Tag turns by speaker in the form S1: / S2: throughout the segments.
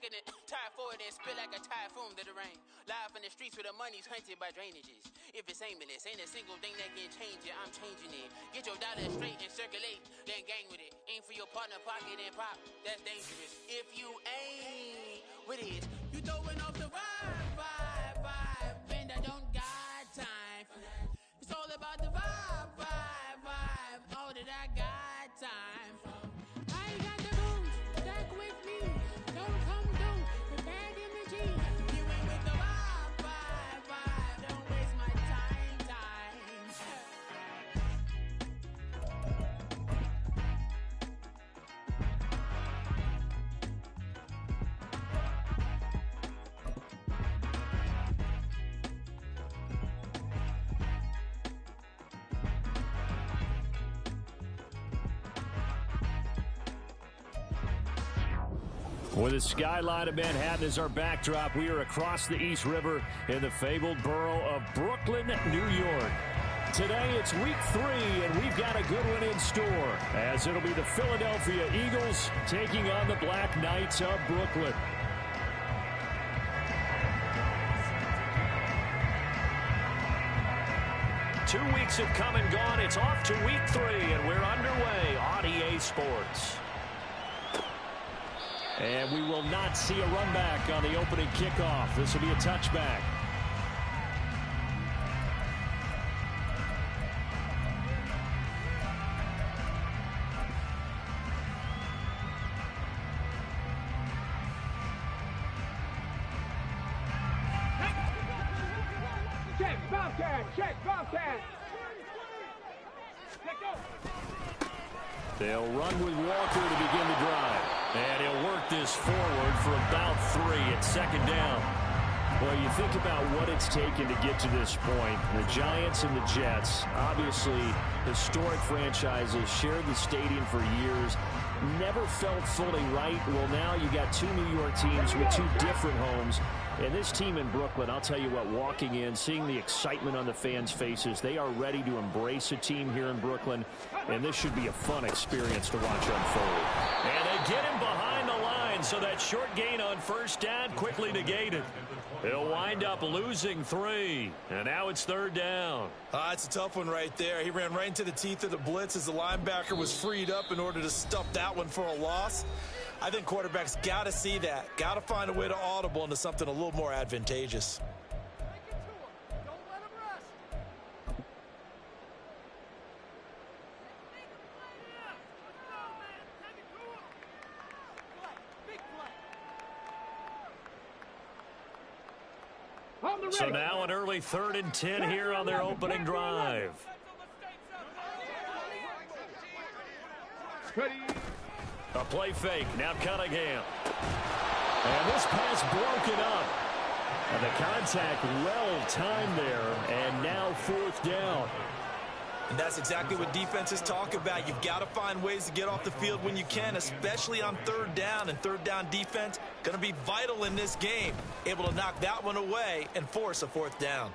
S1: second and tie forward and spit like a typhoon to the rain. Live in the streets where the money's hunted by drainages. If it's aimless, ain't a single thing that can change it. I'm changing it. Get your dollar straight and circulate, then gang with it. Aim for your partner pocket and pop. That's dangerous. If you ain't with it, you throwing off the vibe, and I don't got time for that. It's all about the vibe. All that I got time for. I got the booze, stuck with me. Don't come through with bad energy. You ain't with the vibe. Don't waste my time.
S2: With the skyline of Manhattan as our backdrop, we are across the East River in the fabled borough of Brooklyn, New York. Today it's week 3, and we've got a good one in store, as it'll be the Philadelphia Eagles taking on the Black Knights of Brooklyn. Two weeks have come and gone. It's off to week 3, and we're underway on EA Sports. And we will not see a run back on the opening kickoff. This will be a touchback.
S3: Check, Bobcat.
S2: They'll run with Walker to begin the drive. And he'll work this forward for about 3 at second down. Well, you think about what it's taken to get to this point. The Giants and the Jets, obviously historic franchises, shared the stadium for years, never felt fully right. Well, now you got 2 New York teams with 2 different homes. And this team in Brooklyn, I'll tell you what, walking in, seeing the excitement on the fans' faces, they are ready to embrace a team here in Brooklyn, and this should be a fun experience to watch unfold. And they get him behind the line, so that short gain on first down quickly negated. He'll wind up losing 3, and now it's third down.
S4: It's a tough one right there. He ran right into the teeth of the blitz as the linebacker was freed up in order to stuff that one for a loss. I think quarterbacks got to see that, got to find a way to audible into something a little more advantageous.
S2: So now an early 3rd and 10 here on their opening drive. A play fake, now Cunningham. And this pass broken up. And the contact well timed there, and now 4th down.
S4: And that's exactly what defenses talk about. You've got to find ways to get off the field when you can, especially on 3rd down. And 3rd down defense going to be vital in this game. Able to knock that one away and force a 4th down.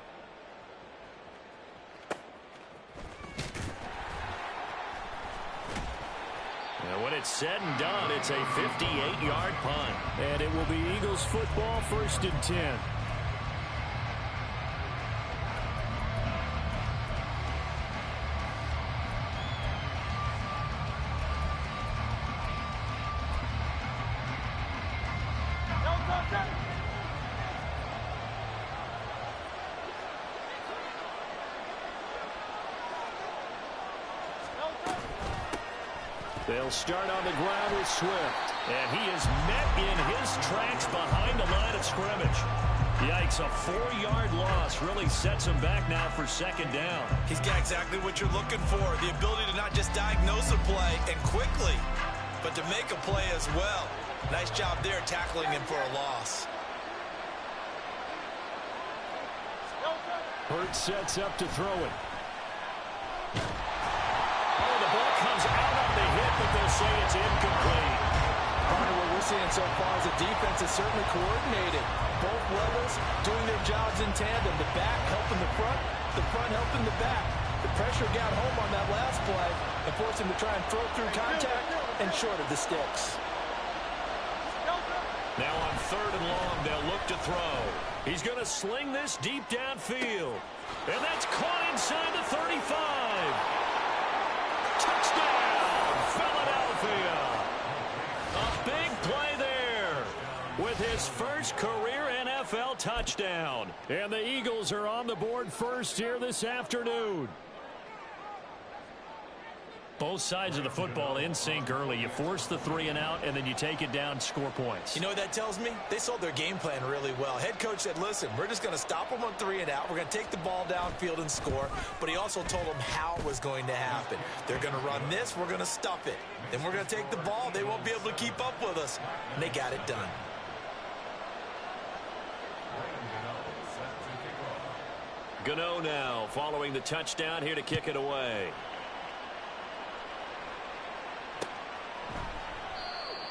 S2: And when it's said and done, it's a 58-yard punt. And it will be Eagles football, 1st and 10. They'll start on the ground with Swift. And he is met in his tracks behind the line of scrimmage. Yikes, a 4-yard loss really sets him back now for 2nd down.
S4: He's got exactly what you're looking for, the ability to not just diagnose a play and quickly, but to make a play as well. Nice job there tackling him for a loss.
S2: Hurts sets up to throw it. Oh, the ball comes out of the hit, but they'll say it's incomplete.
S4: Part of what we're seeing so far is the defense is certainly coordinated. Both levels doing their jobs in tandem. The back helping the front helping the back. The pressure got home on that last play and forced him to try and throw through contact and short of the sticks.
S2: Now on 3rd and long, they'll look to throw. He's going to sling this deep downfield. And that's caught inside the 35. Touchdown, Philadelphia. A big play there with his first career NFL touchdown. And the Eagles are on the board first here this afternoon. Both sides of the football in sync early. You force the 3 and out, and then you take it down, score points.
S4: You know what that tells me? They sold their game plan really well. Head coach said, listen, we're just going to stop them on 3 and out. We're going to take the ball downfield and score. But he also told them how it was going to happen. They're going to run this. We're going to stuff it. Then we're going to take the ball. They won't be able to keep up with us. And they got it done.
S2: Gano now following the touchdown here to kick it away.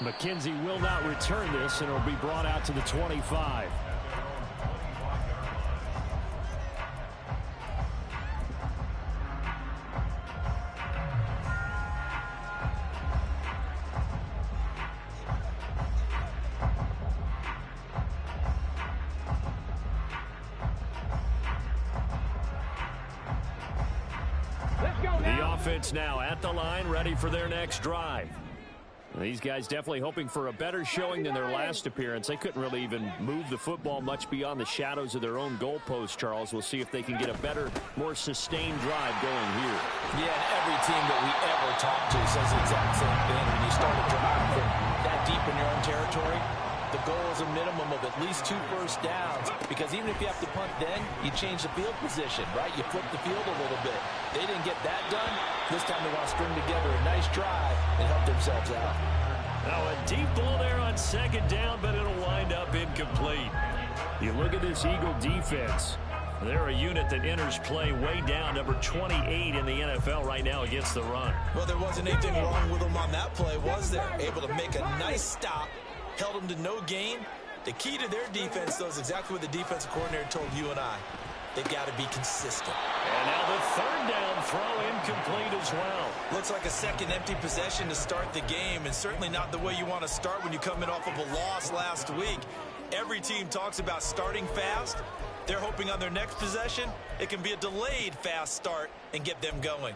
S2: McKenzie will not return this, and it'll be brought out to the 25.
S3: Let's go now.
S2: The offense now at the line, ready for their next drive. These guys definitely hoping for a better showing than their last appearance. They couldn't really even move the football much beyond the shadows of their own goalpost, Charles. We'll see if they can get a better, more sustained drive going here.
S4: Yeah, and every team that we ever talk to says the exact same thing. When you start a drive from that deep in your own territory, the goal is a minimum of at least 2 first downs. Because even if you have to punt then, you change the field position, right? You flip the field a little bit. They didn't get that done. This time they want to string together a nice drive and help themselves out.
S2: Now a deep ball there on 2nd down, but it'll wind up incomplete. You look at this Eagle defense. They're a unit that enters play way down, number 28 in the NFL right now against the run.
S4: Well, there wasn't anything wrong with them on that play, was there? Able to make a nice stop, held them to no gain. The key to their defense, though, is exactly what the defensive coordinator told you and I. They've got to be consistent.
S2: And now the 3rd down throw incomplete as well.
S4: Looks like a second empty possession to start the game, and certainly not the way you want to start when you come in off of a loss last week. Every team talks about starting fast. They're hoping on their next possession, it can be a delayed fast start and get them going.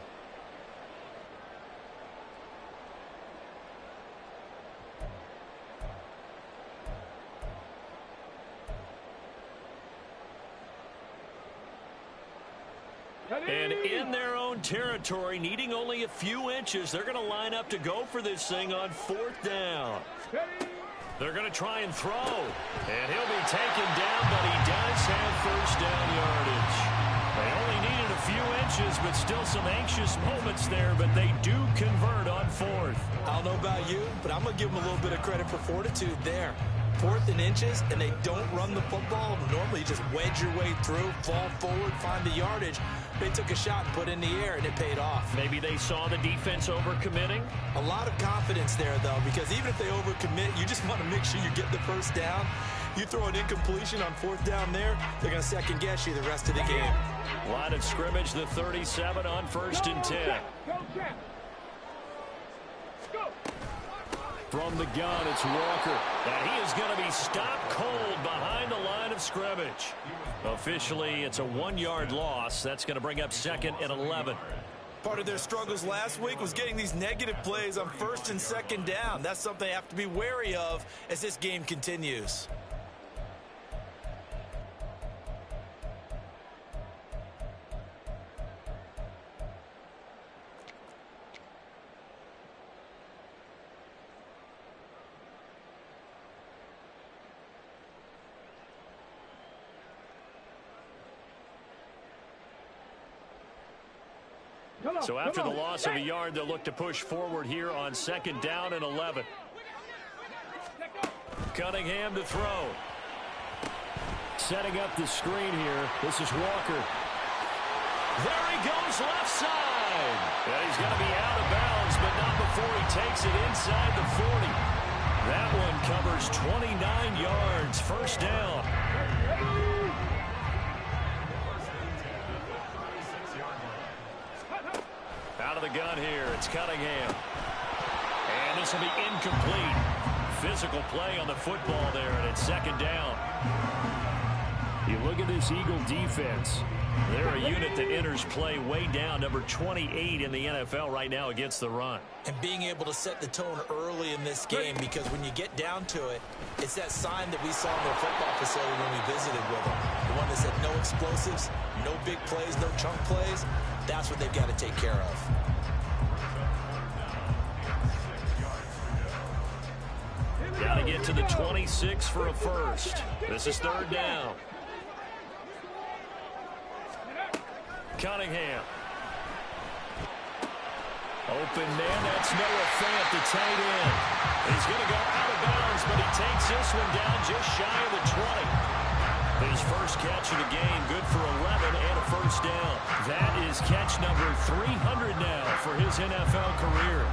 S2: And in their own territory, needing only a few inches, they're going to line up to go for this thing on 4th down. They're going to try and throw. And he'll be taken down, but he does have first down yardage. They only needed a few inches, but still some anxious moments there, but they do convert on 4th.
S4: I don't know about you, but I'm going to give them a little bit of credit for fortitude there. 4th and inches, and they don't run the football. Normally, you just wedge your way through, fall forward, find the yardage. They took a shot and put it in the air, and it paid off.
S2: Maybe they saw the defense overcommitting.
S4: A lot of confidence there, though, because even if they overcommit, you just want to make sure you get the first down. You throw an incompletion on 4th down there, they're going to second-guess you the rest of the game.
S2: Line of scrimmage, the 37 on 1st and 10.
S3: Go, Jack. Go.
S2: From the gun, it's Walker. And he is going to be stopped cold behind the line of scrimmage. Officially, it's a 1-yard loss. That's going to bring up 2nd and 11.
S4: Part of their struggles last week was getting these negative plays on 1st and 2nd down. That's something they have to be wary of as this game continues.
S2: So after the loss of a yard, they'll look to push forward here on 2nd down and 11. Cunningham to throw. Setting up the screen here. This is Walker. There he goes left side. And he's going to be out of bounds, but not before he takes it inside the 40. That one covers 29 yards. First down. Out of the gun here, it's Cunningham. And this will be incomplete. physical play on the football there, and it's second down. You look at this Eagle defense. They're a unit that enters play way down, number 28 in the NFL right now against the run.
S4: And being able to set the tone early in this game, because when you get down to it, it's that sign that we saw in their football facility when we visited with them. The one that said no explosives, no big plays, no chunk plays. That's what they've got to take care of.
S2: Got to get to the 26 for a first. This is third down. Cunningham. Open man, that's Noah Fant, the tight end. He's going to go out of bounds, but he takes this one down just shy of the 20. His first catch of the game, good for 11 and a first down. That is catch number 300 now for his NFL career.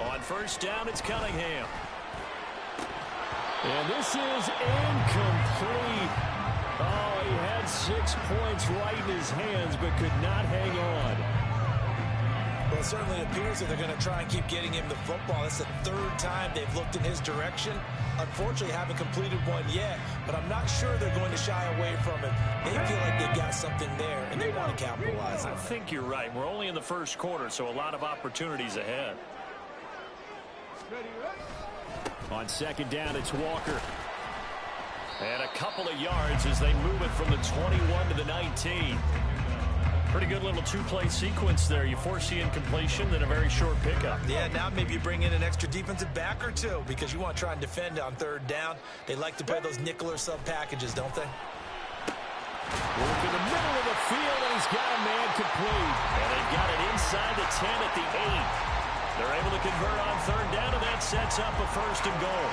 S2: On first down, it's Cunningham. And this is incomplete. Oh, he had 6 points right in his hands, but could not hang on.
S4: Well, it certainly appears that they're going to try and keep getting him the football. That's the third time they've looked in his direction. Unfortunately, haven't completed one yet, but I'm not sure they're going to shy away from it. They feel like they've got something there, and they want to capitalize on it.
S2: I think you're right. We're only in the first quarter, so a lot of opportunities ahead. On second down, it's Walker. And a couple of yards as they move it from the 21 to the 19. Pretty good little two-play sequence there. You force the incompletion, then a very short pickup.
S4: Yeah, now maybe you bring in an extra defensive back or two because you want to try and defend on third down. They like to play those nickel or sub packages, don't they?
S2: Work in the middle of the field, and he's got a man complete. And they've got it inside the 10 at the 8. They're able to convert on third down, and that sets up a first and goal.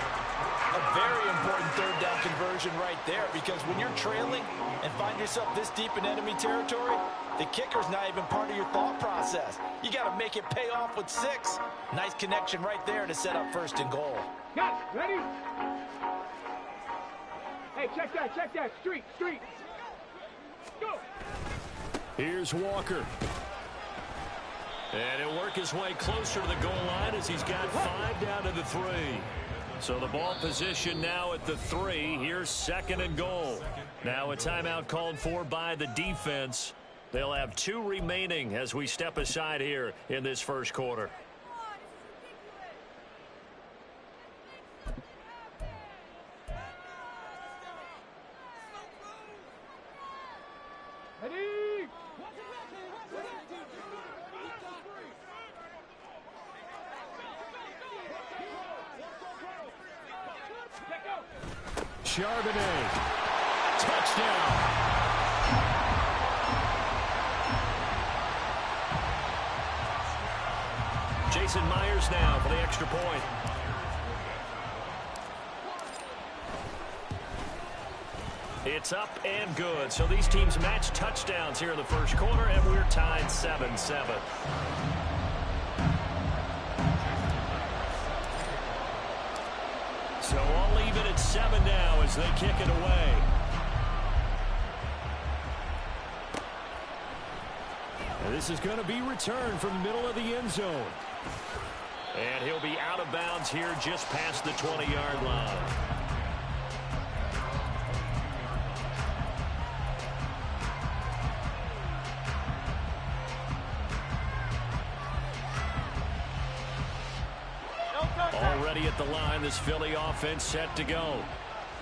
S4: A very important third down conversion right there, because when you're trailing and find yourself this deep in enemy territory, the kicker's not even part of your thought process. You got to make it pay off with 6. Nice connection right there to set up first and goal.
S3: Got it. Ready? Hey, check that. Street. Go.
S2: Here's Walker. And he'll work his way closer to the goal line as he's got 5 down to the 3. So the ball position now at the 3. Here's second and goal. Now a timeout called for by the defense. They'll have 2 remaining as we step aside here in this first quarter. Charbonnet. Touchdown. Jason Myers now for the extra point. It's up and good. So these teams match touchdowns here in the first quarter, and we're tied 7-7. So all even at 7 now as they kick it away. And this is going to be returned from the middle of the end zone. And he'll be out of bounds here just past the 20-yard line. Already at the line, this Philly offense set to go.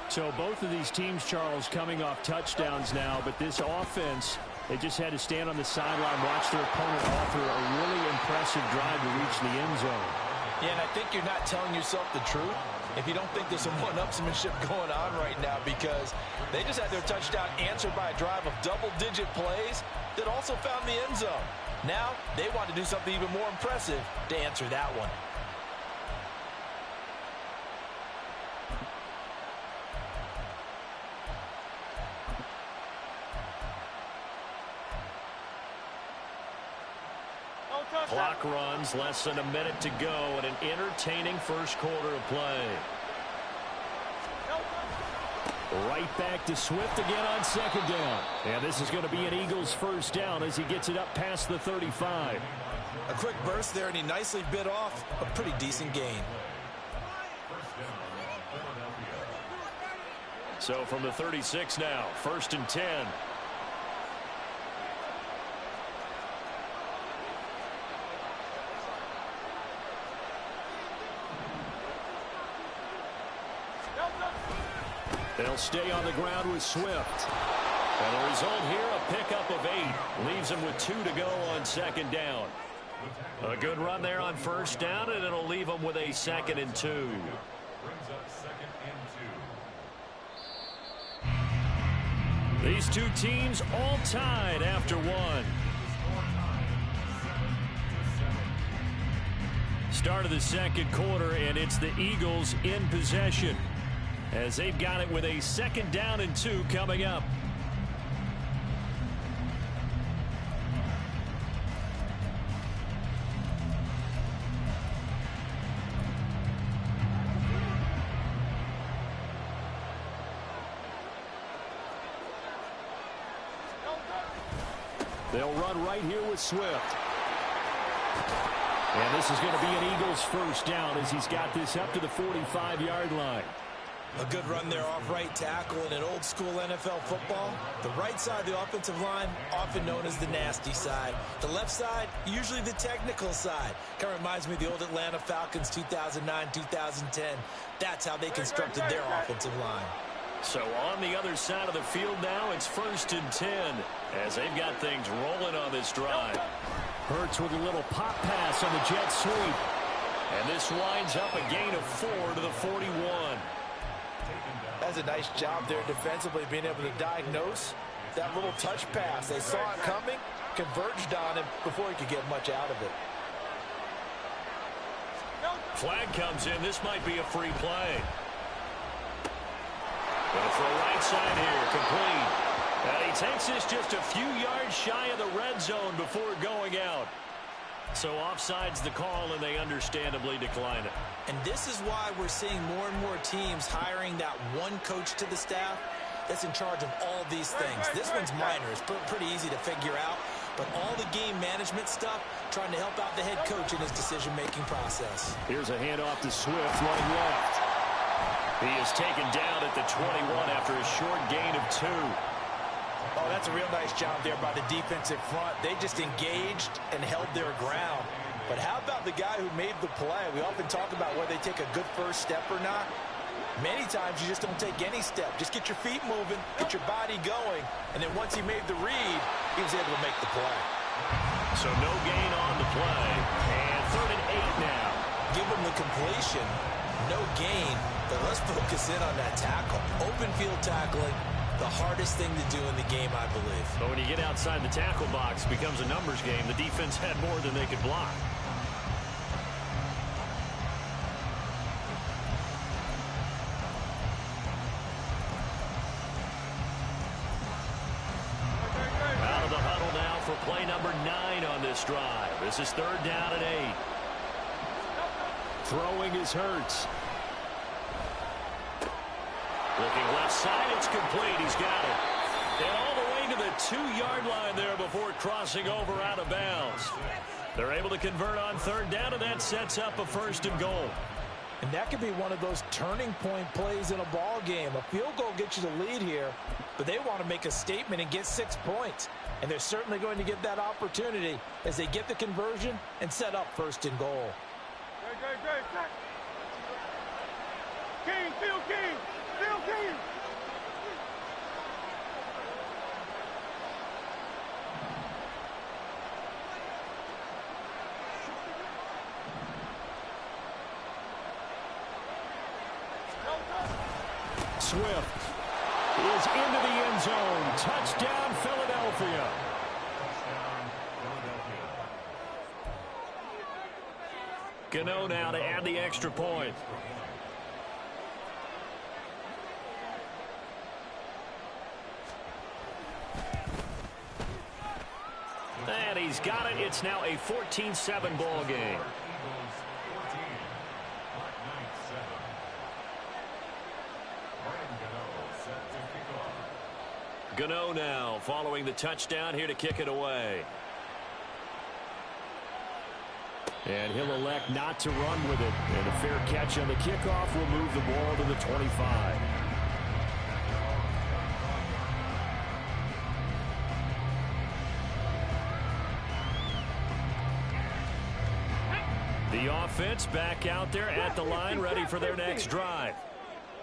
S2: So both of these teams, Charles, coming off touchdowns now, but this offense, they just had to stand on the sideline, watch their opponent offer a really impressive drive to reach the end zone.
S4: Yeah, and I think you're not telling yourself the truth if you don't think there's some one-upsmanship going on right now, because they just had their touchdown answered by a drive of double-digit plays that also found the end zone. Now they want to do something even more impressive to answer that one.
S2: Clock runs, less than a minute to go, and an entertaining first quarter of play. Right back to Swift again on second down. And this is going to be an Eagles first down as he gets it up past the 35.
S4: A quick burst there, and he nicely bit off a pretty decent gain.
S2: So from the 36 now, 1st and 10. They'll stay on the ground with Swift. And the result here, a pickup of 8. Leaves him with 2 to go on second down. A good run there on first down, and it'll leave him with a 2nd and 2. These two teams all tied after one. Start of the second quarter, and it's the Eagles in possession as they've got it with a 2nd down and 2 coming up. They'll run right here with Swift. And this is going to be an Eagles first down as he's got this up to the 45-yard line.
S4: A good run there off right tackle in an old school NFL football. The right side of the offensive line, often known as the nasty side. The left side, usually the technical side. Kind of reminds me of the old Atlanta Falcons 2009-2010. That's how they constructed their offensive line.
S2: So on the other side of the field now, it's 1st and 10 as they've got things rolling on this drive. Hurts with a little pop pass on the jet sweep. And this winds up a gain of 4 to the 41.
S4: That's a nice job there defensively, being able to diagnose that little touch pass. They saw it coming, converged on him before he could get much out of it.
S2: Flag comes in. This might be a free play. Going for a right side here, complete. And he takes this just a few yards shy of the red zone before going out. So offside's the call, and they understandably decline it.
S4: And this is why we're seeing more and more teams hiring that one coach to the staff that's in charge of all these things. This one's minor. It's pretty easy to figure out. But all the game management stuff, trying to help out the head coach in his decision-making process.
S2: Here's a handoff to Swift running left. He is taken down at the 21 after a short gain of 2.
S4: Oh, that's a real nice job there by the defensive front. They just engaged and held their ground. But how about the guy who made the play? We often talk about whether they take a good first step or not. Many times you just don't take any step. Just get your feet moving, get your body going, and then once he made the read, he was able to make the play.
S2: So no gain on the play, and 3rd and 8 now.
S4: Give him the completion, no gain, but let's focus in on that tackle. Open field tackling, the hardest thing to do in the game, I believe.
S2: But when you get outside the tackle box, it becomes a numbers game. The defense had more than they could block. Out of the huddle now for play number 9 on this drive. This is 3rd down and 8. Throwing is Hurts. Looking left side, it's complete. He's got it. And all the way to the 2-yard line there before crossing over out of bounds. They're able to convert on 3rd down, and that sets up a 1st and goal.
S4: And that could be one of those turning point plays in a ball game. A field goal gets you the lead here, but they want to make a statement and get 6 points. And they're certainly going to get that opportunity as they get the conversion and set up 1st and goal.
S3: Great. King, Phil King.
S2: Swift is into the end zone. Touchdown, Philadelphia. Gano now to add the extra point. And he's got it. It's now a 14-7 ball game. Gano now following the touchdown here to kick it away. And he'll elect not to run with it. And a fair catch on the kickoff will move the ball to the 25. The offense back out there at the line, ready for their next drive.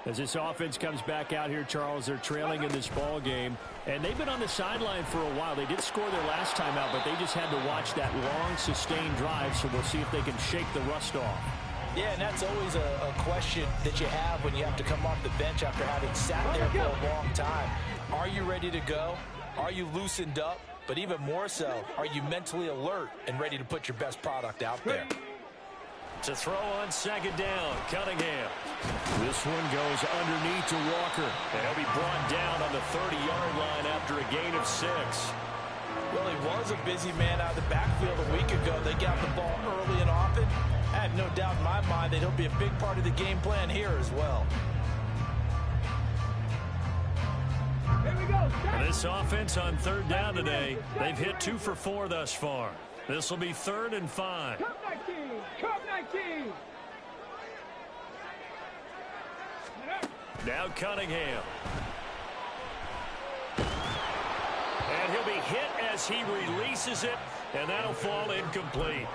S2: As this offense comes back out here, Charles, they're trailing in this ball game. And they've been on the sideline for a while. They did score their last time out, but they just had to watch that long, sustained drive, so we'll see if they can shake the rust off.
S4: Yeah, and that's always a question that you have when you have to come off the bench after having sat there for a long time. Are you ready to go? Are you loosened up? But even more so, are you mentally alert and ready to put your best product out there?
S2: To throw on second down, Cunningham. This one goes underneath to Walker. And he'll be brought down on the 30-yard line after a gain of 6.
S4: Well, he was a busy man out of the backfield a week ago. They got the ball early and often. I have no doubt in my mind that he'll be a big part of the game plan here as well.
S3: Here we go.
S2: This offense on third down today, they've hit 2 for 4 thus far. This will be 3rd and 5.
S3: Cup 19. Cup 19.
S2: Now Cunningham. And he'll be hit as he releases it, and that'll fall incomplete.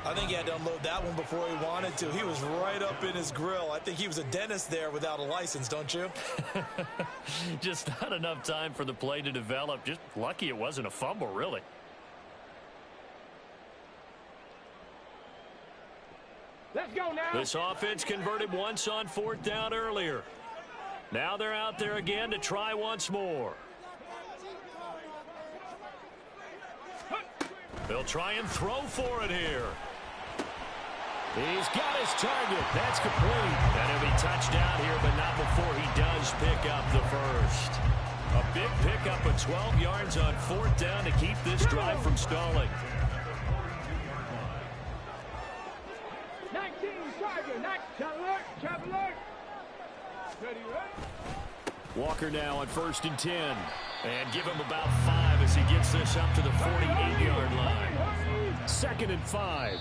S4: I think he had to unload that one before he wanted to. He was right up in his grill. I think he was a dentist there without a license, don't you?
S2: Just not enough time for the play to develop. Just lucky it wasn't a fumble, really.
S3: Let's go now.
S2: This offense converted once on 4th down earlier. Now they're out there again to try once more. They'll try and throw for it here. He's got his target. That's complete. And he'll be touchdown here, but not before he does pick up the first. A big pickup of 12 yards on 4th down to keep this drive from stalling.
S3: 19, Charger, Traveler. Ready,
S2: Walker now on 1st and 10. And give him about 5 as he gets this up to the 48-yard line. 2nd and 5.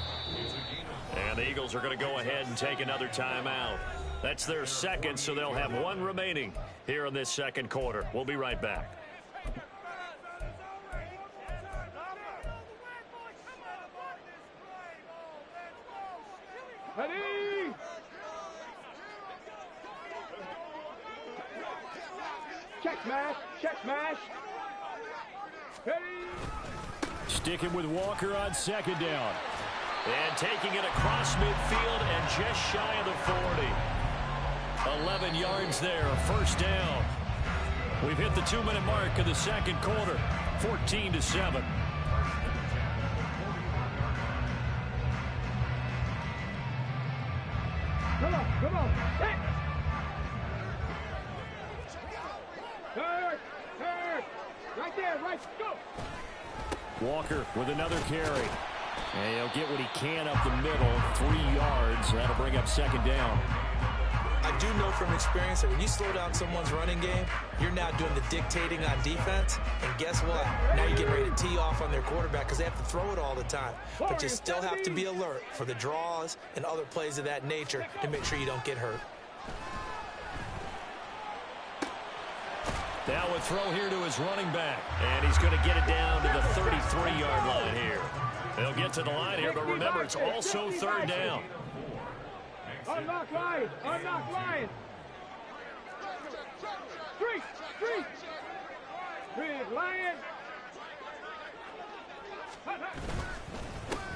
S2: And the Eagles are going to go ahead and take another timeout. That's their second, so they'll have 1 remaining here in this second quarter. We'll be right back.
S3: Ready? Check smash. Ready?
S2: Sticking with Walker on 2nd down. And taking it across midfield and just shy of the 40. 11 yards there, 1st down. We've hit the 2-minute mark of the second quarter, 14-7.
S3: Come on. Set. Third. Right there, go.
S2: Walker with another carry. And he'll get what he can up the middle, 3 yards. That'll bring up 2nd down.
S4: I do know from experience that when you slow down someone's running game, you're now doing the dictating on defense. And guess what? Now you're getting ready to tee off on their quarterback because they have to throw it all the time. But you still have to be alert for the draws and other plays of that nature to make sure you don't get hurt.
S2: Now a throw here to his running back. And he's going to get it down to the 33-yard line here. They'll get to the line here, but remember, it's also 3rd down.
S3: Unlock line. Street. Big Lion.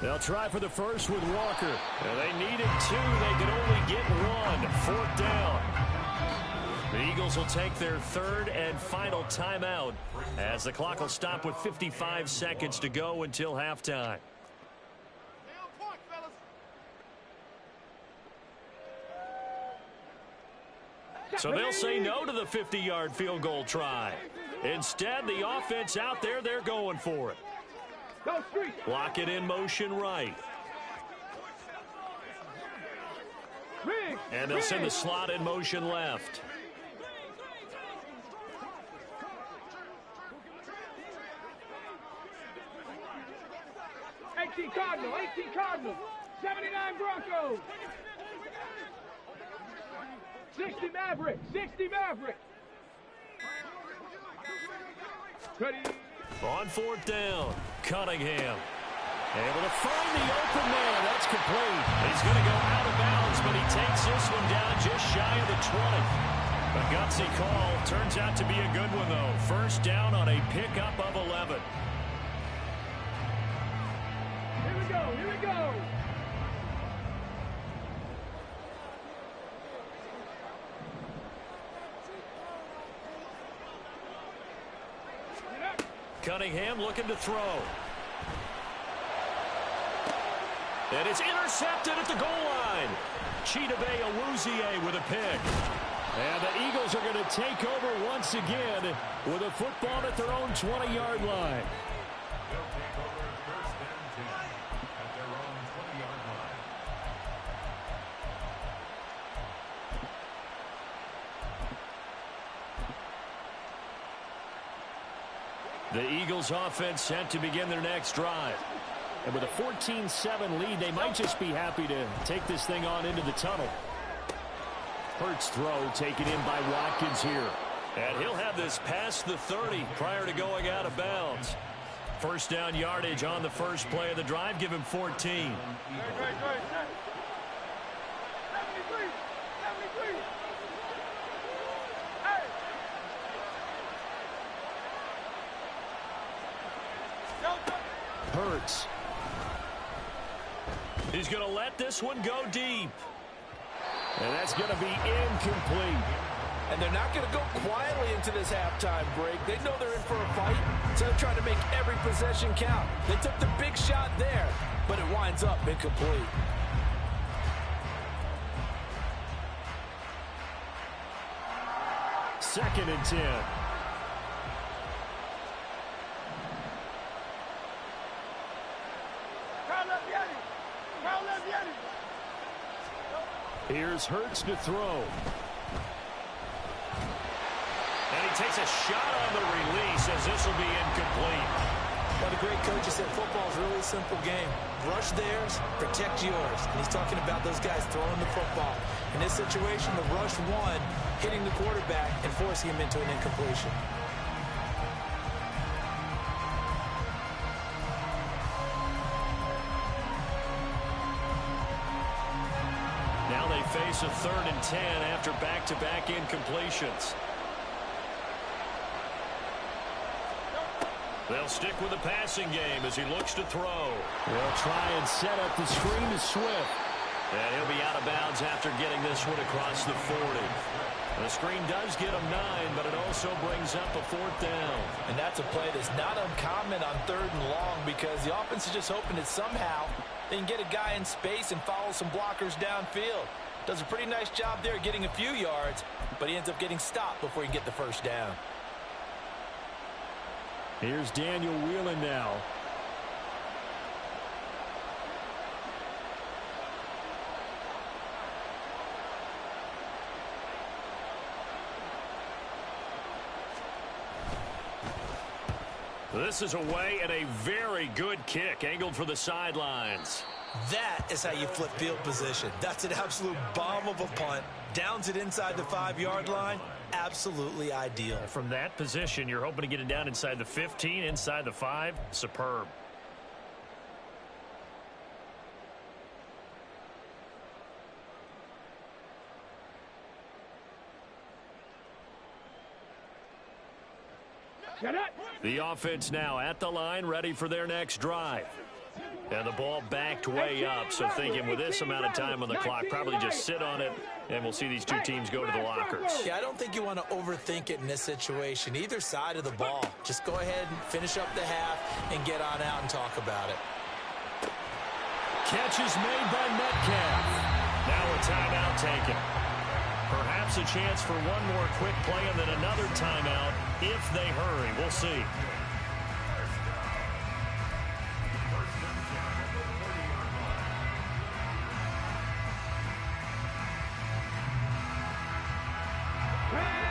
S2: They'll try for the first with Walker. And they needed 2. They could only get 1. 4th down. The Eagles will take their 3rd and final timeout as the clock will stop with 55 seconds to go until halftime. So they'll say no to the 50-yard field goal try. Instead, the offense out there, they're going for it. Block it in motion right. And they'll send the slot in motion left.
S3: 18 Cardinal, 18 Cardinal, 79 Broncos. 60 Maverick, 60 Maverick. Ready.
S2: On fourth down, Cunningham. Able to find the open man. That's complete. He's going to go out of bounds, but he takes this one down just shy of the 20. A gutsy call. Turns out to be a good one, though. First down on a pickup of 11.
S3: Here we go, here we go.
S2: Cunningham looking to throw. And it's intercepted at the goal line. Chidobe Awuzie with a pick. And the Eagles are going to take over once again with a football at their own 20-yard line. The Eagles offense set to begin their next drive. And with a 14-7 lead, they might just be happy to take this thing on into the tunnel. Hurts throw taken in by Watkins here. And he'll have this past the 30 prior to going out of bounds. First down yardage on the first play of the drive. Give him 14.
S3: 73, 73. Hey.
S2: Hurts. He's going to let this one go deep. And that's going to be incomplete.
S4: And they're not going to go quietly into this halftime break. They know they're in for a fight, so they're trying to make every possession count. They took the big shot there, but it winds up incomplete.
S2: Second and 10. Here's Hurts to throw. And he takes a shot on the release as this will be incomplete.
S4: Well, the great coach has said football is a really simple game. Rush theirs, protect yours. And he's talking about those guys throwing the football. In this situation, the rush one, hitting the quarterback and forcing him into an incompletion.
S2: Now they face a 3rd and 10 after back-to-back incompletions. They'll stick with the passing game as he looks to throw. They'll try and set up the screen to Swift. And he'll be out of bounds after getting this one across the 40. The screen does get him 9, but it also brings up a 4th down.
S4: And that's a play that's not uncommon on 3rd and long because the offense is just hoping that somehow they can get a guy in space and follow some blockers downfield. Does a pretty nice job there getting a few yards, but he ends up getting stopped before he can get the first down.
S2: Here's Daniel Whelan now. This is away and a very good kick angled for the sidelines.
S4: That is how you flip field position. That's an absolute bomb of a punt. Downs it inside the 5-yard line. Absolutely ideal.
S2: From that position, you're hoping to get it down inside the 15, inside the 5. Superb. The offense now at the line, ready for their next drive. And the ball backed way up, so thinking with this amount of time on the clock, probably just sit on it, and we'll see these two teams go to the lockers.
S4: Yeah, I don't think you want to overthink it in this situation. Either side of the ball. Just go ahead and finish up the half and get on out and talk about it.
S2: Catch is made by Metcalf. Now a timeout taken. Perhaps a chance for one more quick play and then another timeout if they hurry. We'll see.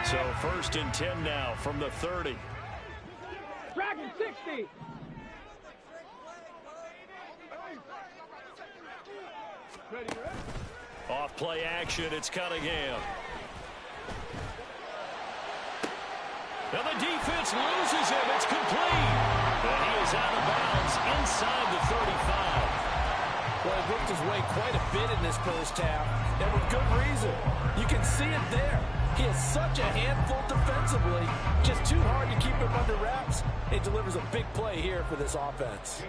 S2: So 1st and 10 now from the 30.
S3: Dragon 60.
S2: Off play action, it's Cunningham. Now the defense loses him. It's complete. And he is out of bounds inside the 35.
S4: Well, he worked his way quite a bit in this first half, and with good reason. You can see it there. He is such a handful defensively, just too hard to keep him under wraps. It delivers a big play here for this offense.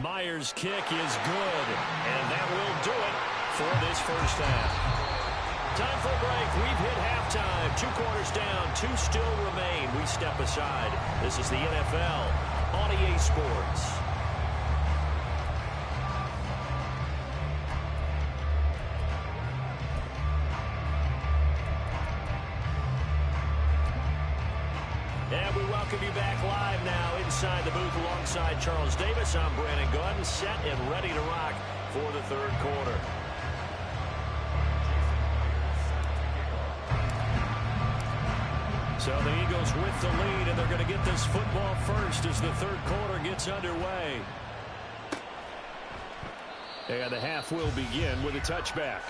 S2: Myers' kick is good, and that will do it for this first half. Time for a break. We've hit halftime. 2 quarters down, 2 still remain. We step aside. This is the NFL on EA Sports. And we welcome you back live now inside the booth alongside Charles Davis. I'm Brandon Gaudin, set and ready to rock for the third quarter. So the Eagles with the lead, and they're going to get this football first as the third quarter gets underway. And the half will begin with a touchback.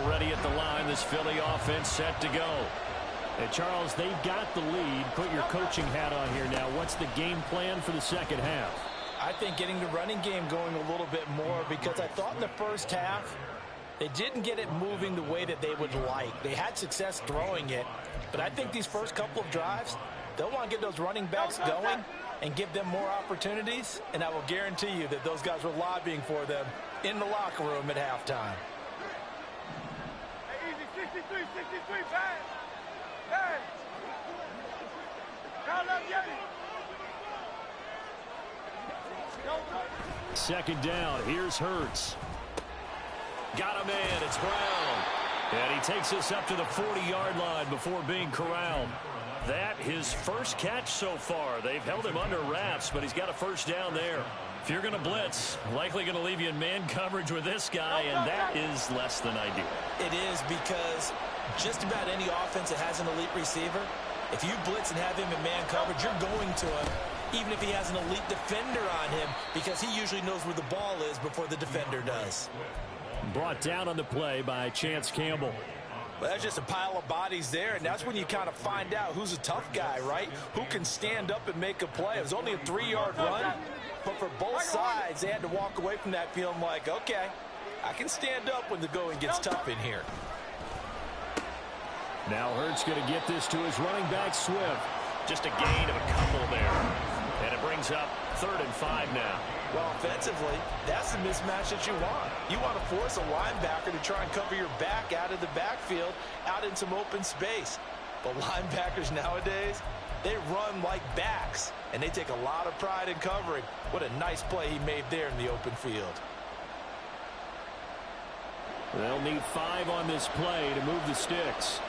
S2: Already at the line, this Philly offense set to go. And Charles, they've got the lead. Put your coaching hat on here now. What's the game plan for the second half?
S4: I think getting the running game going a little bit more, because I thought in the first half they didn't get it moving the way that they would like. They had success throwing it, but I think these first couple of drives, they'll want to get those running backs going and give them more opportunities, and I will guarantee you that those guys were lobbying for them in the locker room at halftime.
S3: Hey, easy, 63, 63, bang. Hey. Count up, Yeti.
S2: Second down, here's Hurts. Got him in, it's Brown. And he takes us up to the 40-yard line before being corralled. That his first catch so far. They've held him under wraps, but he's got a first down there. If you're going to blitz, likely going to leave you in man coverage with this guy, and that is less than ideal.
S4: It is, because just about any offense that has an elite receiver, if you blitz and have him in man coverage, you're going to him, even if he has an elite defender on him, because he usually knows where the ball is before the defender does.
S2: Brought down on the play by Chance Campbell.
S4: Well, that's just a pile of bodies there, and that's when you kind of find out who's a tough guy, right? Who can stand up and make a play. It was only a 3-yard run, but for both sides, they had to walk away from that feeling like, okay, I can stand up when the going gets tough in here.
S2: Now Hurts going to get this to his running back, Swift. Just a gain of a couple there. And it brings up 3rd and 5 now.
S4: Well, offensively, that's the mismatch that you want. You want to force a linebacker to try and cover your back out of the backfield, out in some open space. But linebackers nowadays, they run like backs, and they take a lot of pride in covering. What a nice play he made there in the open field.
S2: They'll need 5 on this play to move the sticks.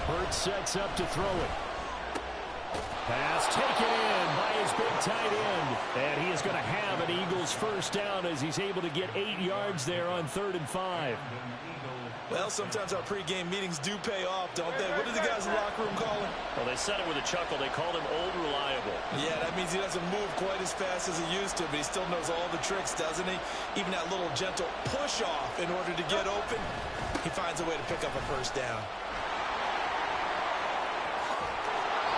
S2: Hurts sets up to throw it. Pass taken in by his big tight end. And he is going to have an Eagles first down as he's able to get 8 yards there on 3rd and 5.
S4: Well, sometimes our pregame meetings do pay off, don't they? What did the guys in the locker room call him?
S2: Well, they said it with a chuckle. They called him Old Reliable.
S4: Yeah, that means he doesn't move quite as fast as he used to, but he still knows all the tricks, doesn't he? Even that little gentle push-off in order to get open, he finds a way to pick up a first down.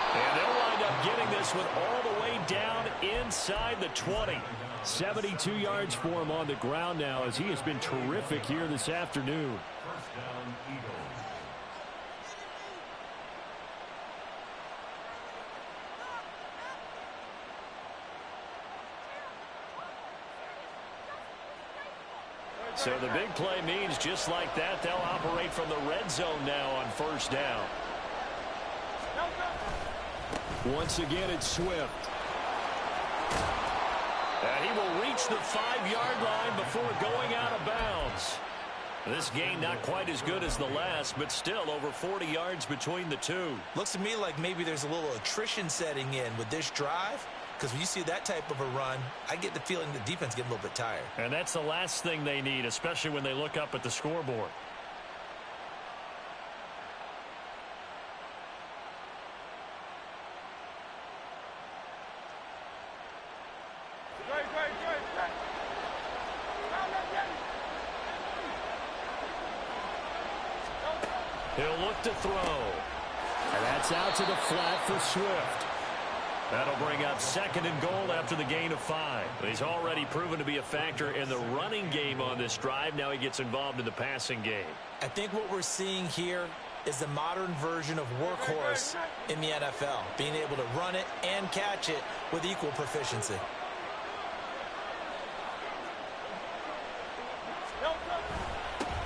S2: And they'll wind up getting this one all the way down inside the 20. 72 yards for him on the ground now, as he has been terrific here this afternoon. So the big play means just like that, they'll operate from the red zone now on first down. Once again, it's Swift. And he will reach the 5-yard line before going out of bounds. This game not quite as good as the last, but still over 40 yards between the two.
S4: Looks to me like maybe there's a little attrition setting in with this drive, because when you see that type of a run, I get the feeling the defense getting a little bit tired.
S2: And that's the last thing they need, especially when they look up at the scoreboard. He'll look to throw. And that's out to the flat for Swift. That'll bring up 2nd and goal after the gain of 5. He's already proven to be a factor in the running game on this drive. Now he gets involved in the passing game.
S4: I think what we're seeing here is the modern version of workhorse in the NFL, being able to run it and catch it with equal proficiency.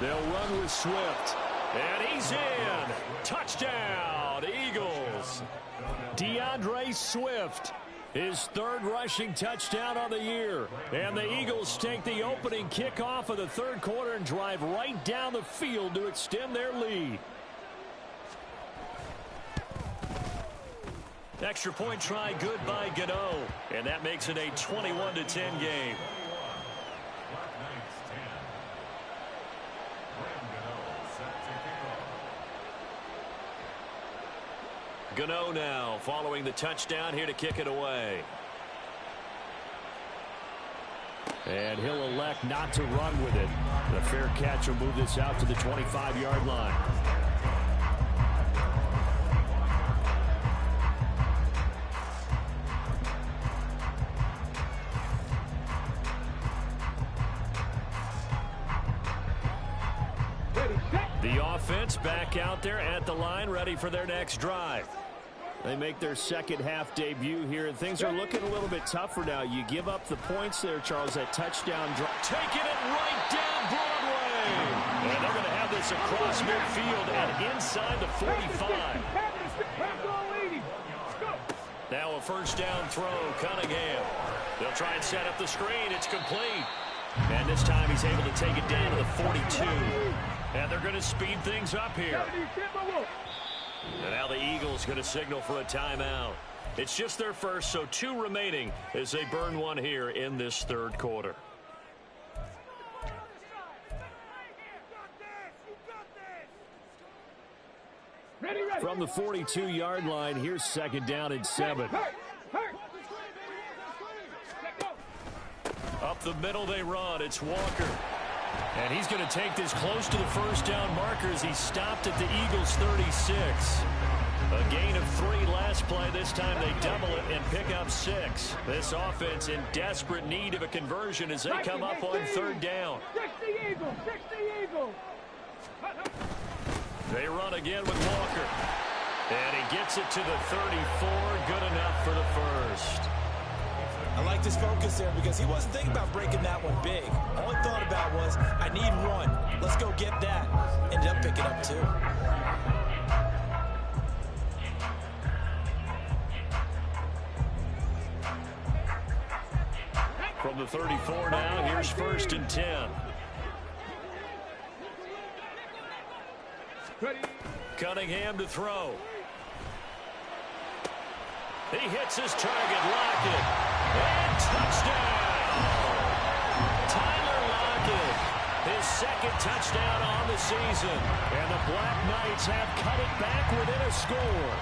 S2: They'll run with Swift. And he's in. Touchdown, Eagles. DeAndre Swift, his 3rd rushing touchdown on the year. And the Eagles take the opening kickoff of the 3rd quarter and drive right down the field to extend their lead. Extra point try good by Gano. And that makes it a 21-10 game. Gano now following the touchdown here to kick it away. And he'll elect not to run with it. The fair catch will move this out to the 25-yard line. The offense back out there at the line, ready for their next drive. They make their second half debut here, and things are looking a little bit tougher now. You give up the points there, Charles, that touchdown drive. Taking it right down Broadway. And they're going to have this across midfield and inside the 45. Now a first down throw, Cunningham. They'll try and set up the screen. It's complete. And this time he's able to take it down to the 42. And they're going to speed things up here. And now the Eagles going to signal for a timeout. It's just their first, so 2 remaining as they burn one here in this 3rd quarter. From the 42-yard line, here's 2nd down and 7. Up the middle they run. It's Walker. And he's going to take this close to the first down marker as he stopped at the Eagles' 36. A gain of 3 last play. This time they double it and pick up 6. This offense in desperate need of a conversion as they come up on 3rd down. They run again with Walker. And he gets it to the 34. Good enough for the first.
S4: I like this focus there because he wasn't thinking about breaking that one big. All he thought about was, I need 1. Let's go get that. Ended up picking up 2.
S2: From the 34 now, here's 1st and 10. Cunningham to throw. He hits his target, Lockett. And touchdown! Tyler Lockett, his 2nd touchdown on the season. And the Black Knights have cut it back within a score.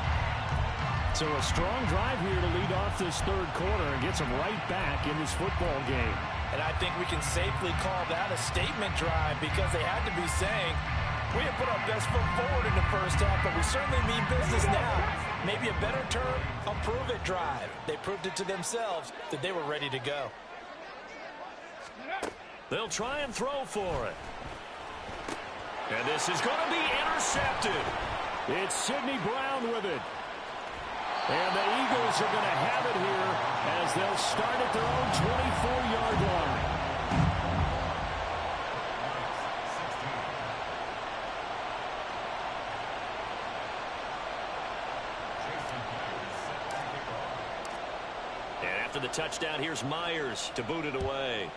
S2: So a strong drive here to lead off this 3rd quarter and gets them right back in this football game.
S4: And I think we can safely call that a statement drive because they had to be saying, we have put our best foot forward in the first half, but we certainly mean business now. Maybe a better term, a prove-it drive. They proved it to themselves that they were ready to go.
S2: They'll try and throw for it. And this is going to be intercepted. It's Sidney Brown with it. And the Eagles are going to have it here as they'll start at their own 24-yard line. And after the touchdown, here's Myers to boot it away.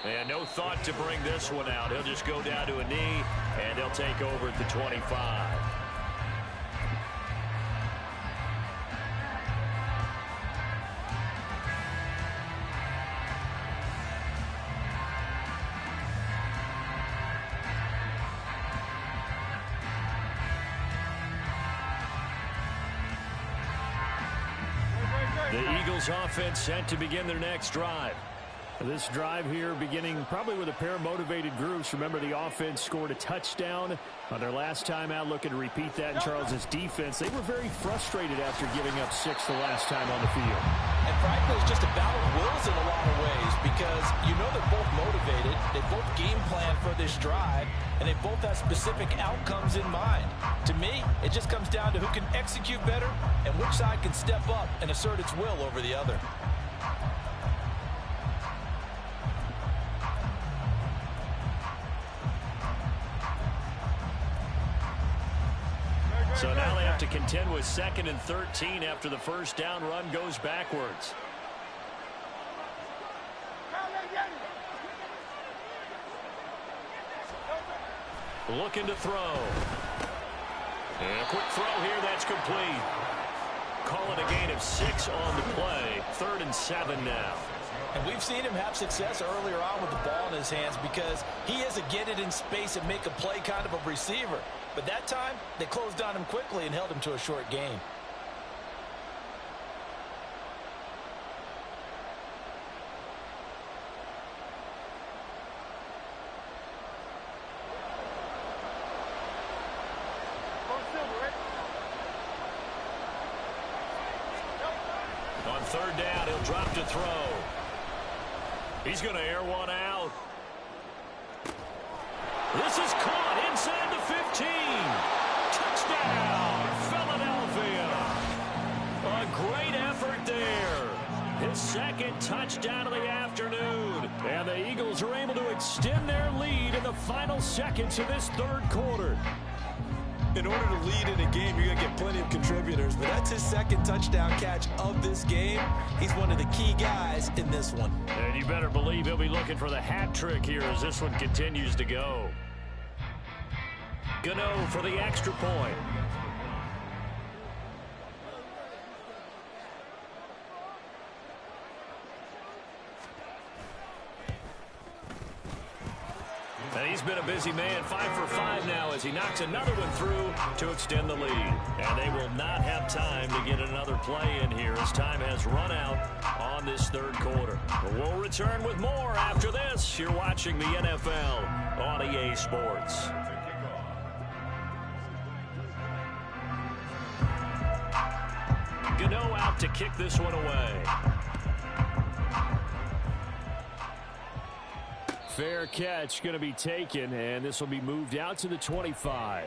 S2: And no thought to bring this one out. He'll just go down to a knee, and they'll take over at the 25. The Eagles offense set to begin their next drive. This drive here beginning probably with a pair of motivated groups. Remember, the offense scored a touchdown on their last time out. Looking to repeat that in Charles's defense. They were very frustrated after giving up 6 the last time on the field.
S4: And frankly, it's just a battle of wills in a lot of ways because you know they're both motivated. They both game plan for this drive, and they both have specific outcomes in mind. To me, it just comes down to who can execute better and which side can step up and assert its will over the other.
S2: So now they have to contend with 2nd and 13 after the first down run goes backwards. Looking to throw. And a quick throw here, that's complete. Call it a gain of 6 on the play. 3rd and 7 now.
S4: And we've seen him have success earlier on with the ball in his hands because he is a get it in space and make a play kind of a receiver. But that time, they closed on him quickly and held him to a short gain.
S2: On 3rd down, he'll drop to throw. He's going to air one out. This is caught inside the 15. Touchdown, Philadelphia. A great effort there. His 2nd touchdown of the afternoon. And the Eagles are able to extend their lead in the final seconds of this 3rd quarter.
S4: In order to lead in a game, you're going to get plenty of contributors, but that's his 2nd touchdown catch of this game. He's one of the key guys in this one.
S2: And you better believe he'll be looking for the hat trick here as this one continues to go. Gano for the extra point. And he's been a busy man, 5 for 5 now as he knocks another one through to extend the lead. And they will not have time to get another play in here as time has run out on this 3rd quarter. But we'll return with more after this. You're watching the NFL on EA Sports. Gano out to kick this one away. Fair catch going to be taken, and this will be moved out to the 25.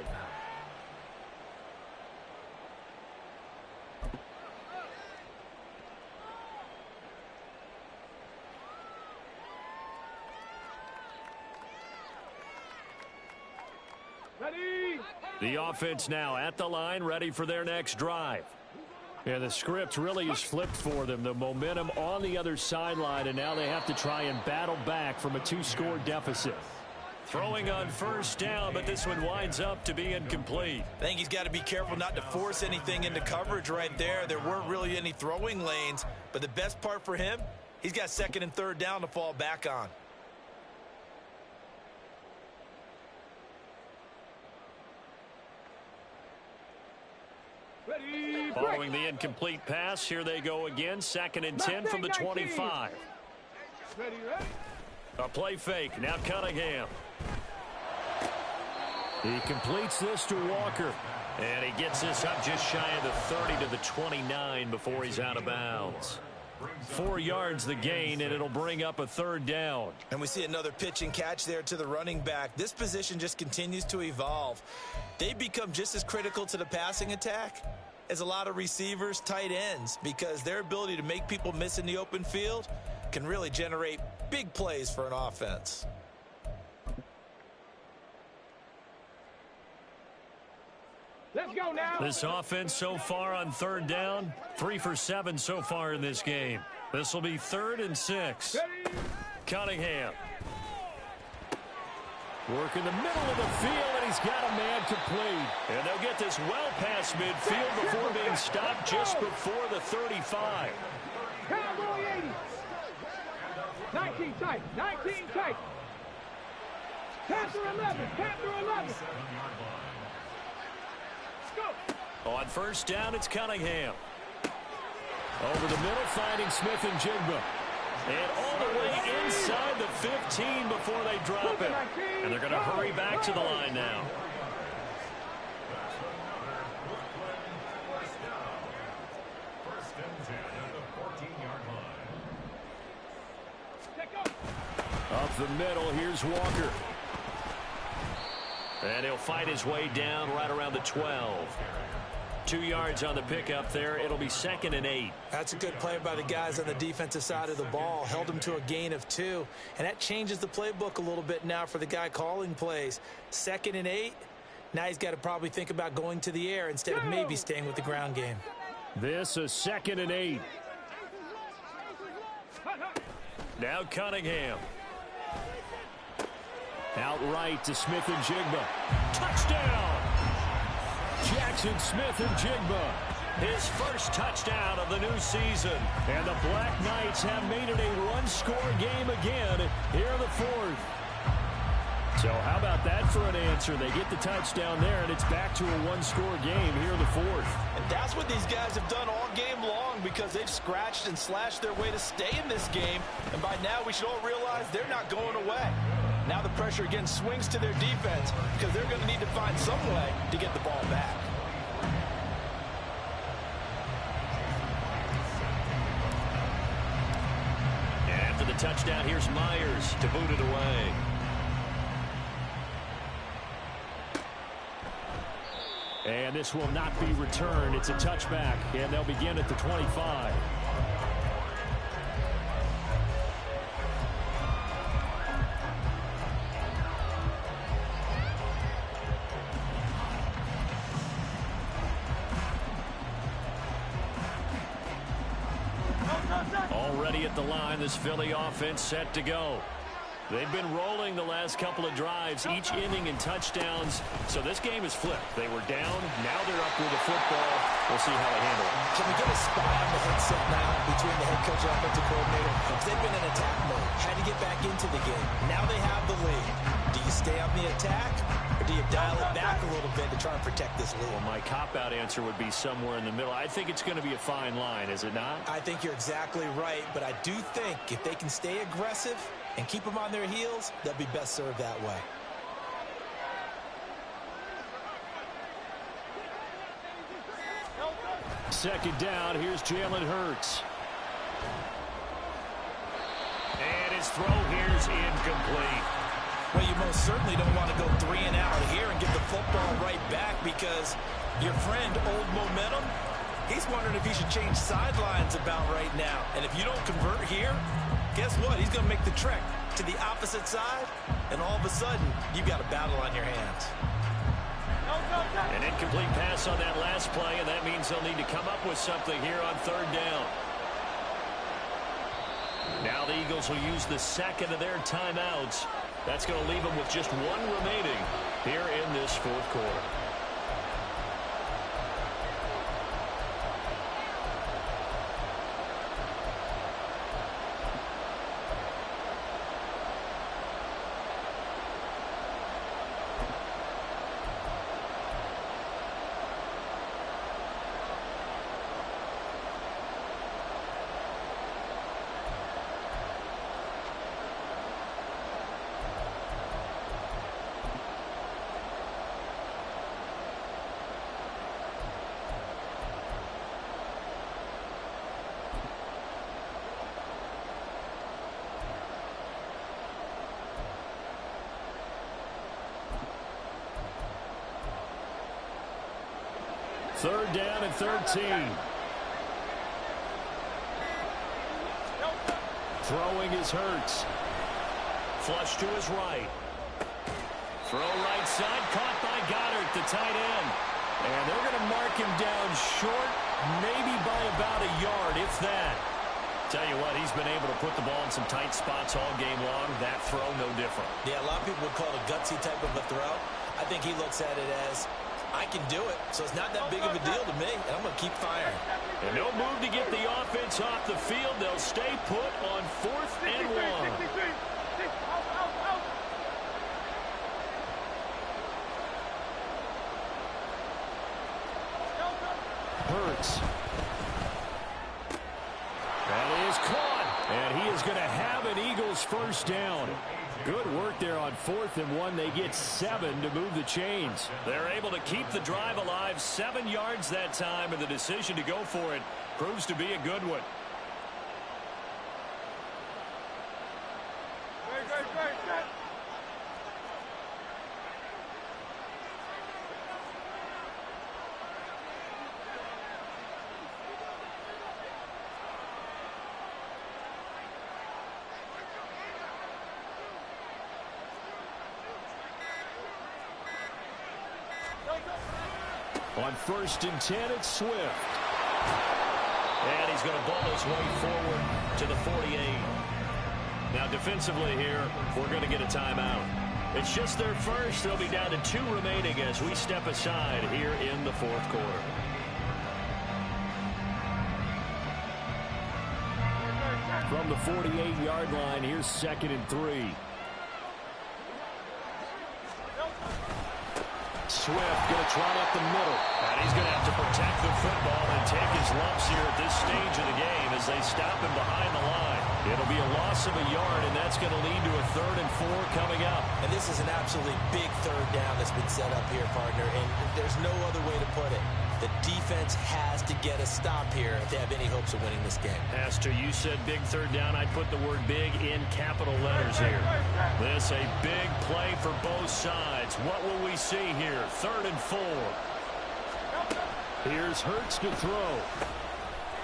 S3: Ready?
S2: The offense now at the line, ready for their next drive. Yeah, the script really is flipped for them. The momentum on the other sideline, and now they have to try and battle back from a 2-score deficit. Throwing on 1st down, but this one winds up to be incomplete.
S4: I think he's got to be careful not to force anything into coverage right there. There weren't really any throwing lanes, but the best part for him, he's got 2nd and 3rd down to fall back on.
S2: Following the incomplete pass, here they go again. 2nd and 10 from the 25.
S3: Ready?
S2: A play fake. Now Cunningham. He completes this to Walker. And he gets this up just shy of the 30 to the 29 before he's out of bounds. 4 yards the gain, and it'll bring up a 3rd down.
S4: And we see another pitch and catch there to the running back. This position just continues to evolve. They become just as critical to the passing attack as a lot of receivers, tight ends, because their ability to make people miss in the open field can really generate big plays for an offense.
S3: Let's go now.
S2: This offense so far on 3rd down, 3 for 7 so far in this game. This will be 3rd and 6.
S3: Ready?
S2: Cunningham. Working the middle of the field, and he's got a man complete. And they'll get this well past midfield before being stopped just before the 35.
S3: Cowboy 80. 19 tight. 19 tight. Panther 11. Panther 11. Let's go.
S2: On first down, it's Cunningham. Over the middle, finding Smith and Jigba. And all the way inside the 15 before they drop it. And they're going to hurry back to the line now. Up the middle, here's Walker. And he'll fight his way down right around the 12. 2 yards on the pickup there. It'll be 2nd and 8.
S4: That's a good play by the guys on the defensive side of the ball. Held him to a gain of 2. And that changes the playbook a little bit now for the guy calling plays. 2nd and 8. Now he's got to probably think about going to the air instead of maybe staying with the ground game.
S2: This is 2nd and 8. Now Cunningham. Outright to Smith and Jigba. Touchdown! Jackson Smith and Jigba. His first touchdown of the new season. And the Black Knights have made it a one-score game again here in the 4th. So how about that for an answer? They get the touchdown there, and it's back to a one-score game here in the 4th.
S4: And that's what these guys have done all game long because they've scratched and slashed their way to stay in this game. And by now, we should all realize they're not going away. Now the pressure again swings to their defense because they're going to need to find some way to get the ball back.
S2: And after the touchdown, here's Myers to boot it away. And this will not be returned. It's a touchback, and they'll begin at the 25. Already at the line, this Philly offense set to go. They've been rolling the last couple of drives, each inning in touchdowns. So this game is flipped. They were down. Now they're up with the football. We'll see how they handle it.
S4: Can we get a spy on the headset now between the head coach and offensive coordinator? Because they've been in attack mode. Had to get back into the game. Now they have the lead. Do you stay on the attack, or do you dial it back a little bit to try and protect this lead?
S2: Well, my cop-out answer would be somewhere in the middle. I think it's going to be a fine line, is it not?
S4: I think you're exactly right, but I do think if they can stay aggressive and keep them on their heels, they'll be best served that way.
S2: Second down, here's Jalen Hurts. And his throw here's incomplete.
S4: Well, you most certainly don't want to go 3 and out here and get the football right back because your friend, Old Momentum, he's wondering if he should change sidelines about right now. And if you don't convert here, guess what? He's going to make the trek to the opposite side, and all of a sudden, you've got a battle on your hands.
S2: An incomplete pass on that last play, and that means they'll need to come up with something here on 3rd down. Now the Eagles will use the second of their timeouts. That's going to leave them with just 1 remaining here in this 4th quarter. Third down and 13. Throwing is Hurts. Flush to his right. Throw right side, caught by Goddard, the tight end. And they're going to mark him down short, maybe by about a yard, if that. Tell you what, he's been able to put the ball in some tight spots all game long. That throw, no different.
S4: Yeah, a lot of people would call it a gutsy type of a throw. I think he looks at it as, I can do it, so it's not that big of a deal to me, and I'm going to keep firing.
S2: And no move to get the offense off the field. They'll stay put on 4th and 1. Hurts. That is caught. And he is going to have an Eagles first down. Good work there on 4th and 1. They get 7 to move the chains. They're able to keep the drive alive. 7 yards that time, and the decision to go for it proves to be a good one. On 1st and 10, it's Swift. And he's going to ball his way forward to the 48. Now, defensively here, we're going to get a timeout. It's just their first. They'll be down to 2 remaining as we step aside here in the 4th quarter. From the 48-yard line, here's 2nd and 3. Swift going to try up the middle. And he's going to have to protect the football and take his lumps here at this stage of the game as they stop him behind the line. It'll be a loss of a yard, and that's going to lead to a 3rd and 4 coming up.
S4: And this is an absolutely big 3rd down that's been set up here, partner, and there's no other way to put it. The defense has to get a stop here if they have any hopes of winning this game.
S2: Pastor, you said big 3rd down. I'd put the word big in capital letters here. This a big play for both sides. What will we see here? 3rd and 4. Here's Hurts to throw.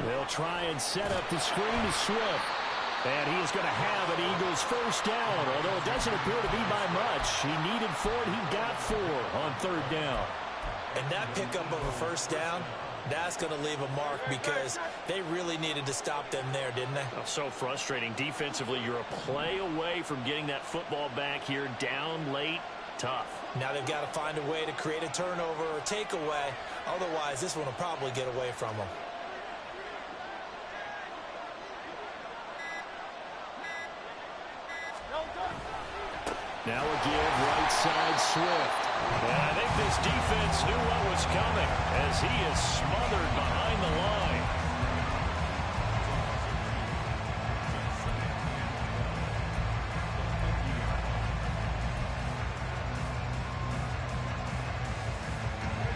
S2: They'll try and set up the screen to Swift. And he is going to have an Eagles first down, although it doesn't appear to be by much. He needed 4, and he got 4 on 3rd down.
S4: And that pickup of a first down, that's going to leave a mark because they really needed to stop them there, didn't they?
S2: Oh, so frustrating. Defensively, you're a play away from getting that football back here down late. Tough.
S4: Now they've got to find a way to create a turnover or takeaway. Otherwise, this one will probably get away from them.
S2: Now a give right side Swift. And I think this defense knew what was coming as he is smothered behind the line.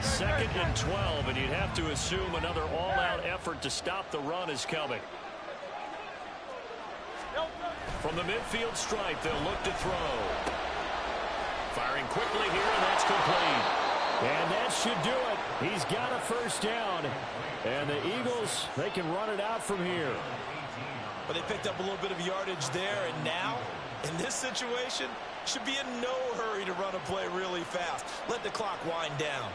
S2: Second and 12, and you'd have to assume another all-out effort to stop the run is coming. From the midfield stripe, they'll look to throw. Firing quickly here, and that's complete. And that should do it. He's got a first down. And the Eagles, they can run it out from here.
S4: But they picked up a little bit of yardage there, and now, in this situation, should be in no hurry to run a play really fast. Let the clock wind down.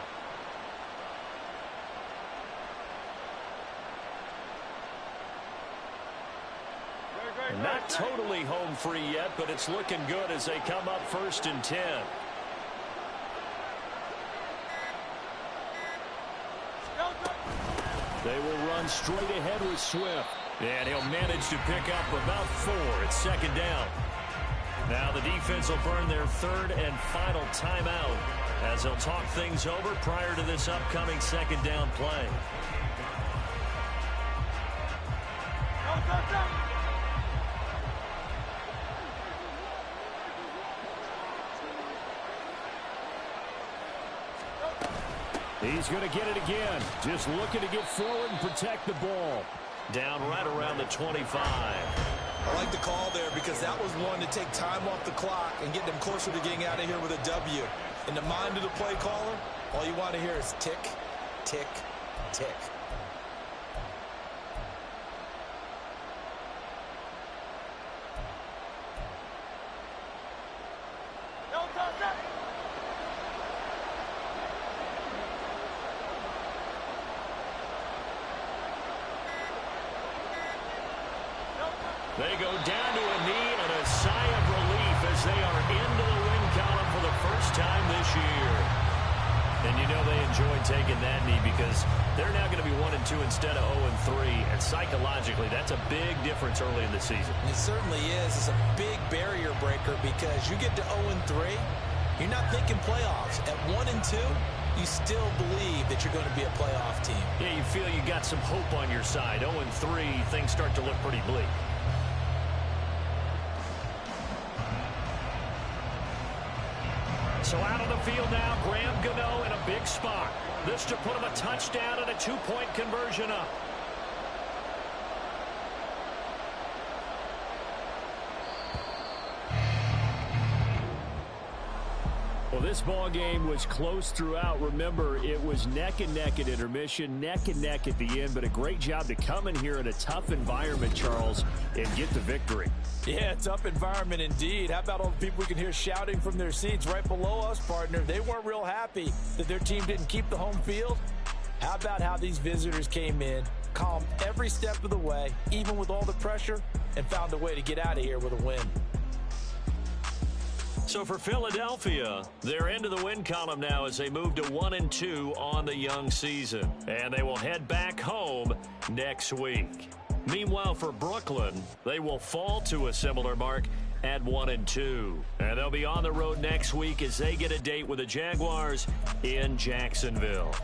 S2: Not totally home free yet, but it's looking good as they come up 1st and 10. They will run straight ahead with Swift. And he'll manage to pick up about 4 at 2nd down. Now the defense will burn their 3rd and final timeout as they'll talk things over prior to this upcoming 2nd down play. He's going to get it again. Just looking to get forward and protect the ball. Down right around the 25.
S4: I like the call there because that was one to take time off the clock and get them closer to getting out of here with a W. In the mind of the play caller, all you want to hear is tick, tick, tick.
S2: They go down to a knee and a sigh of relief as they are into the win column for the first time this year. And you know they enjoyed taking that knee because they're now going to be 1-2 instead of 0-3. And psychologically, that's a big difference early in the season.
S4: It certainly is. It's a big barrier breaker because you get to 0-3, you're not thinking playoffs. At 1-2, you still believe that you're going to be a playoff team.
S2: Yeah, you feel you got some hope on your side. 0-3, things start to look pretty bleak. So out on the field now, Graham Gano in a big spot. This to put him a touchdown and a 2-point conversion up. Well, this ball game was close throughout. Remember, it was neck and neck at intermission, neck and neck at the end, but a great job to come in here in a tough environment, Charles, and get the victory.
S4: Yeah, tough environment indeed. How about all the people we can hear shouting from their seats right below us, partner? They weren't real happy that their team didn't keep the home field. How about how these visitors came in, calm every step of the way, even with all the pressure, and found a way to get out of here with a win.
S2: So for Philadelphia, they're into the win column now as they move to 1-2 on the young season. And they will head back home next week. Meanwhile, for Brooklyn, they will fall to a similar mark at 1-2. And they'll be on the road next week as they get a date with the Jaguars in Jacksonville.